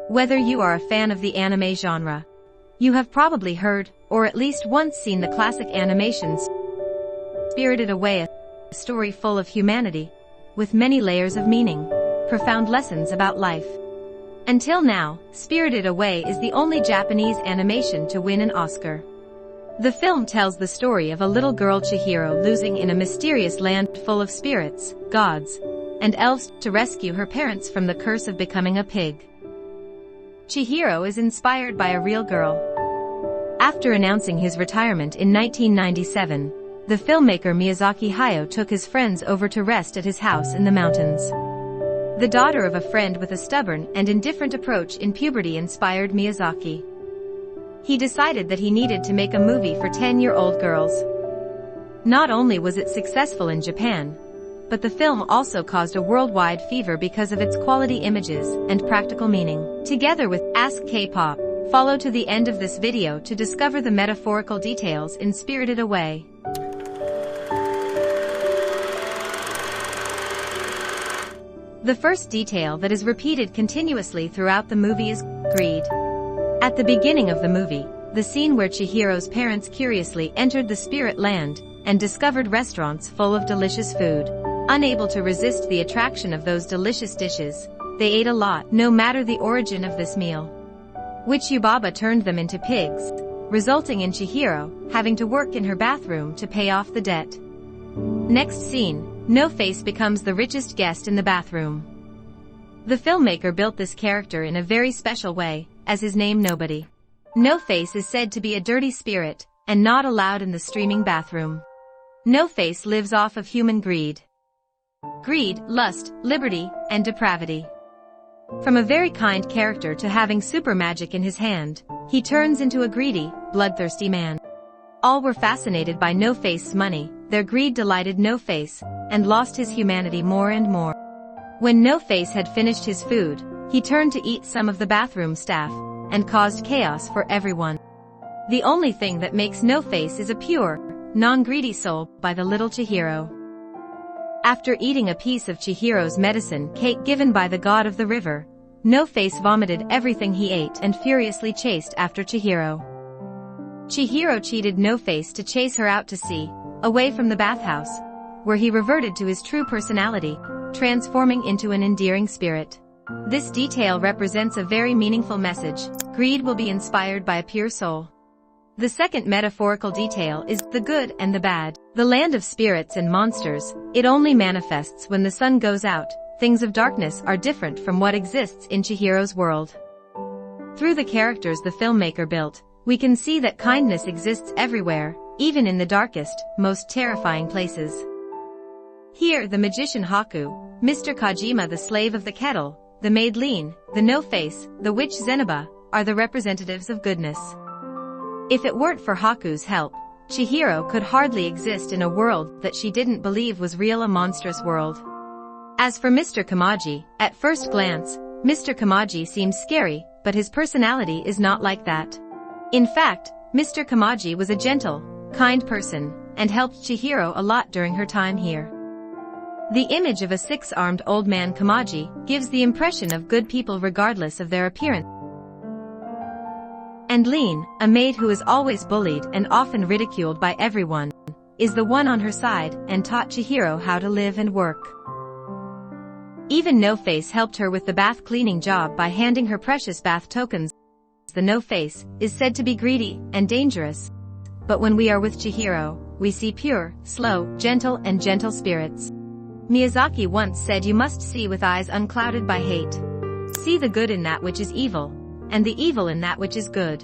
Whether you are a fan of the anime genre, you have probably heard, or at least once seen the classic animations Spirited Away, a story full of humanity, with many layers of meaning, profound lessons about life. Until now, Spirited Away is the only Japanese animation to win an Oscar. The film tells the story of a little girl Chihiro losing in a mysterious land full of spirits, gods, and elves to rescue her parents from the curse of becoming a pig. Chihiro is inspired by a real girl. After announcing his retirement in 1997, the filmmaker Miyazaki Hayao took his friends over to rest at his house in the mountains. The daughter of a friend with a stubborn and indifferent approach in puberty inspired Miyazaki. He decided that he needed to make a movie for 10-year-old girls. Not only was it successful in Japan, but the film also caused a worldwide fever because of its quality images and practical meaning. Together with Ask Kpop, follow to the end of this video to discover the metaphorical details in Spirited Away. The first detail that is repeated continuously throughout the movie is greed. At the beginning of the movie, the scene where Chihiro's parents curiously entered the spirit land and discovered restaurants full of delicious food. Unable to resist the attraction of those delicious dishes, they ate a lot, no matter the origin of this meal. Which Yubaba turned them into pigs, resulting in Chihiro having to work in her bathroom to pay off the debt. Next scene, No-Face becomes the richest guest in the bathroom. The filmmaker built this character in a very special way, as his name Nobody. No-Face is said to be a dirty spirit, and not allowed in the streaming bathroom. No-Face lives off of human greed. Greed, lust, liberty, and depravity. From a very kind character to having super magic in his hand, he turns into a greedy, bloodthirsty man. All were fascinated by No-Face's money, their greed delighted No-Face, and lost his humanity more and more. When No-Face had finished his food, he turned to eat some of the bathroom staff, and caused chaos for everyone. The only thing that makes No-Face is a pure, non-greedy soul by the little Chihiro. After eating a piece of Chihiro's medicine cake given by the god of the river, No-Face vomited everything he ate and furiously chased after Chihiro. Chihiro cheated No-Face to chase her out to sea, away from the bathhouse, where he reverted to his true personality, transforming into an endearing spirit. This detail represents a very meaningful message: greed will be inspired by a pure soul. The second metaphorical detail is the good and the bad. The land of spirits and monsters, it only manifests when the sun goes out. Things of darkness are different from what exists in Chihiro's world. Through the characters the filmmaker built, we can see that kindness exists everywhere, even in the darkest, most terrifying places. Here the magician Haku, Mr. Kojima the slave of the kettle, the maid Lean, the No-Face, the witch Zenoba, are the representatives of goodness. If it weren't for Haku's help, Chihiro could hardly exist in a world that she didn't believe was real, a monstrous world. As for Mr. Kamaji, at first glance, Mr. Kamaji seems scary, but his personality is not like that. In fact, Mr. Kamaji was a gentle, kind person, and helped Chihiro a lot during her time here. The image of a six-armed old man Kamaji gives the impression of good people regardless of their appearance. And Lean, a maid who is always bullied and often ridiculed by everyone, is the one on her side and taught Chihiro how to live and work. Even No-Face helped her with the bath cleaning job by handing her precious bath tokens. The No-Face is said to be greedy and dangerous, but when we are with Chihiro, we see pure, slow, gentle and gentle spirits. Miyazaki once said, "You must see with eyes unclouded by hate. See the good in that which is evil, and the evil in that which is good.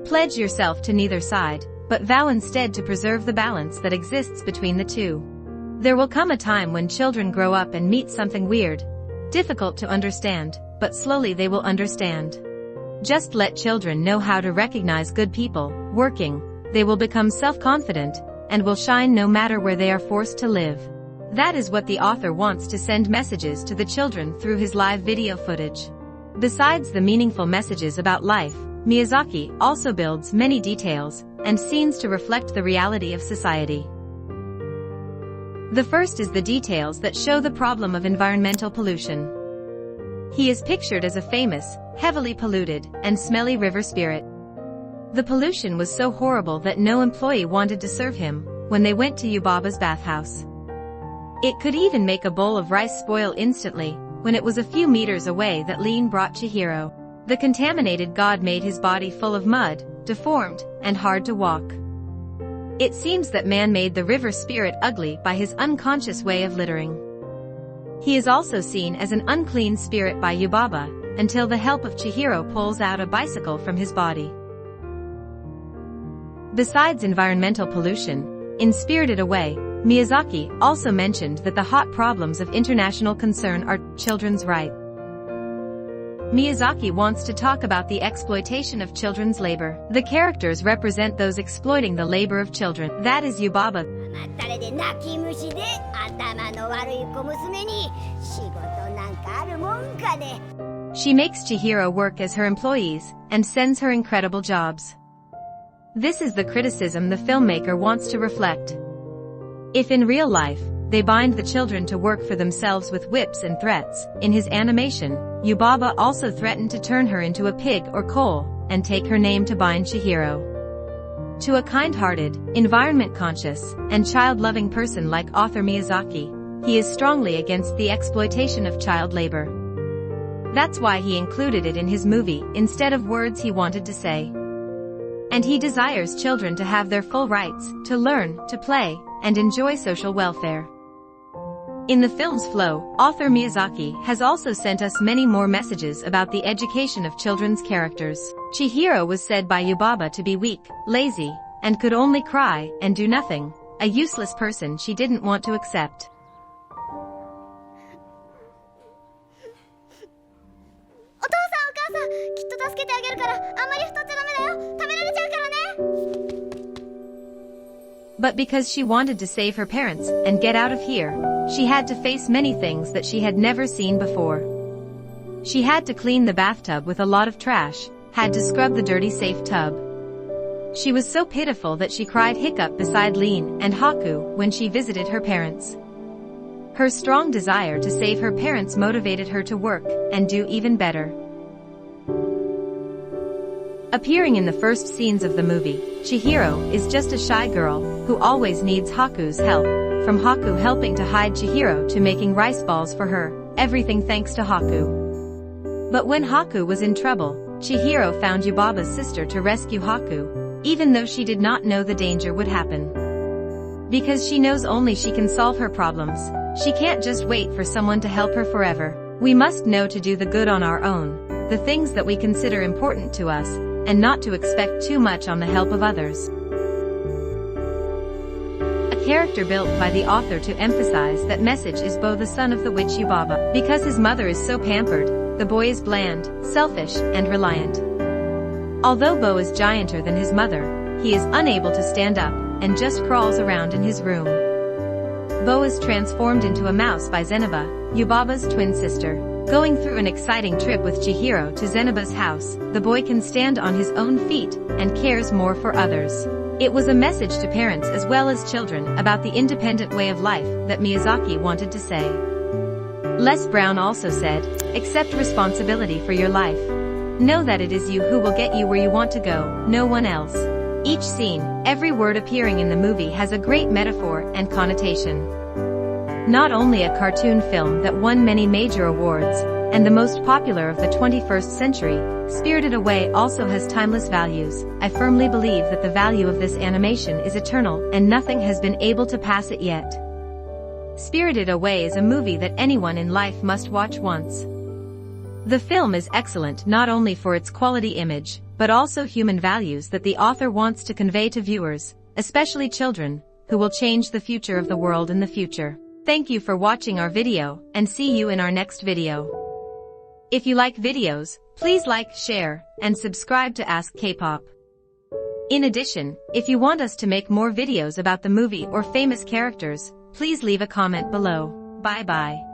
Pledge yourself to neither side, but vow instead to preserve the balance that exists between the two." There will come a time when children grow up and meet something weird, difficult to understand, but slowly they will understand. Just let children know how to recognize good people working, they will become self-confident, and will shine no matter where they are forced to live. That is what the author wants to send messages to the children through his live video footage. Besides the meaningful messages about life, Miyazaki also builds many details and scenes to reflect the reality of society. The first is the details that show the problem of environmental pollution. He is pictured as a famous, heavily polluted, and smelly river spirit. The pollution was so horrible that no employee wanted to serve him when they went to Yubaba's bathhouse. It could even make a bowl of rice spoil instantly when it was a few meters away that Lean brought Chihiro. The contaminated god made his body full of mud, deformed, and hard to walk. It seems that man made the river spirit ugly by his unconscious way of littering. He is also seen as an unclean spirit by Yubaba, until the help of Chihiro pulls out a bicycle from his body. Besides environmental pollution, in Spirited Away, Miyazaki also mentioned that the hot problems of international concern are children's rights. Miyazaki wants to talk about the exploitation of children's labor. The characters represent those exploiting the labor of children. That is Yubaba. She makes Chihiro work as her employees and sends her incredible jobs. This is the criticism the filmmaker wants to reflect. If in real life, they bind the children to work for themselves with whips and threats, in his animation, Yubaba also threatened to turn her into a pig or coal, and take her name to bind Chihiro. To a kind-hearted, environment-conscious, and child-loving person like author Miyazaki, he is strongly against the exploitation of child labor. That's why he included it in his movie instead of words he wanted to say. And he desires children to have their full rights, to learn, to play, and enjoy social welfare. In the film's flow, author Miyazaki has also sent us many more messages about the education of children's characters. Chihiro was said by Yubaba to be weak, lazy, and could only cry and do nothing, a useless person she didn't want to accept. But because she wanted to save her parents and get out of here, she had to face many things that she had never seen before. She had to clean the bathtub with a lot of trash, had to scrub the dirty safe tub. She was so pitiful that she cried hiccup beside Lean and Haku when she visited her parents. Her strong desire to save her parents motivated her to work and do even better. Appearing in the first scenes of the movie, Chihiro is just a shy girl who always needs Haku's help, from Haku helping to hide Chihiro to making rice balls for her, everything thanks to Haku. But when Haku was in trouble, Chihiro found Yubaba's sister to rescue Haku, even though she did not know the danger would happen. Because she knows only she can solve her problems, she can't just wait for someone to help her forever. We must know to do the good on our own, the things that we consider important to us, and not to expect too much on the help of others. A character built by the author to emphasize that message is Bo, the son of the witch Yubaba. Because his mother is so pampered, the boy is bland, selfish, and reliant. Although Bo is gianter than his mother, he is unable to stand up, and just crawls around in his room. Bo is transformed into a mouse by Zeniba, Yubaba's twin sister. Going through an exciting trip with Chihiro to Zeniba's house, the boy can stand on his own feet and cares more for others. It was a message to parents as well as children about the independent way of life that Miyazaki wanted to say. Les Brown also said, "Accept responsibility for your life. Know that it is you who will get you where you want to go, no one else." Each scene, every word appearing in the movie has a great metaphor and connotation. Not only a cartoon film that won many major awards, and the most popular of the 21st century, Spirited Away also has timeless values. I firmly believe that the value of this animation is eternal and nothing has been able to pass it yet. Spirited Away is a movie that anyone in life must watch once. The film is excellent not only for its quality image, but also human values that the author wants to convey to viewers, especially children, who will change the future of the world in the future. Thank you for watching our video, and see you in our next video. If you like videos, please like, share, and subscribe to Ask Kpop. In addition, if you want us to make more videos about the movie or famous characters, please leave a comment below. Bye bye.